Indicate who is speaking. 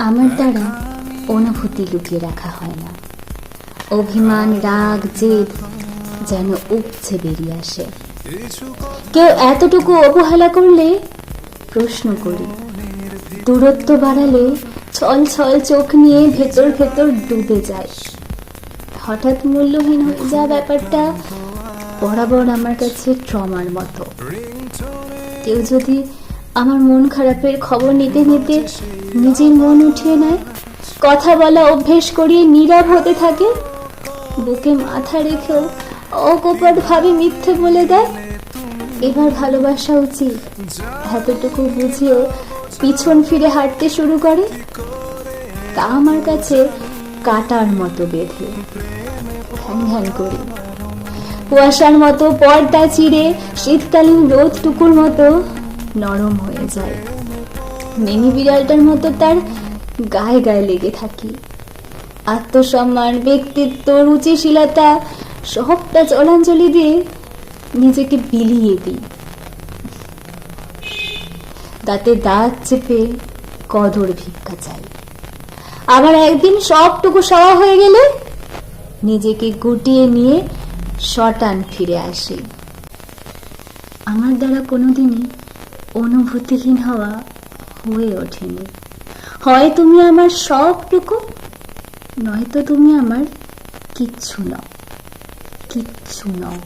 Speaker 1: আমার দ্বারা অনুভূতি লুকিয়ে রাখা হয় না। অভিমান, রাগ, জেদ যেন উপচে বেরিয়ে আসে। কেউ এতটুকু অবহেলা করলে প্রশ্ন করি, দূরত্ব বাড়ালে ছল ছল চোখ নিয়ে ভেতর ভেতর ডুবে যায়। হঠাৎ মূল্যহীন হয়ে যাওয়া ব্যাপারটা বরাবর আমার কাছে ট্রমার মতো। কেউ যদি আমার মন খারাপের খবর নিতে নিতে নিজের মন উঠিয়ে নেয়, কথা বলা অভ্যেস করিয়ে নীরব হতে থাকে, বুকে মাথা রেখেও অকপট ভাবে মিথ্যে বলে দেয় এবার ভালোবাসা উচিত, এতটুকু বুঝিয়েও পিছন ফিরে হাঁটতে শুরু করে, তা আমার কাছে কাটার মতো বেঁধে ঘ্যান ঘ্যান করি। কুয়াশার মতো পর্দা চিরে শীতকালীন রোদটুকুর মতো নরম হয়ে যায়। মিনি বিড়ালটার মতো তার গায়ে গায়ে লেগে থাকি। আত্মসম্মান, ব্যক্তিত্ব, রুচিশীলতা সবটা জলাঞ্জলি দিয়ে নিজেকে বিলিয়ে দিই। দাঁতে দাঁত চেপে কদর ভিক্ষা চাই। আবার একদিন সবটুকু সওয়া হয়ে গেলে নিজেকে গুটিয়ে নিয়ে শটান ফিরে আসি। আমার দ্বারা কোনোদিনই অনুভূতিহীন হওয়া হয়ে ওঠেনি। হয় তুমি আমার সবটুকু, নয়তো তুমি আমার কিচ্ছু নও, কিচ্ছু নও।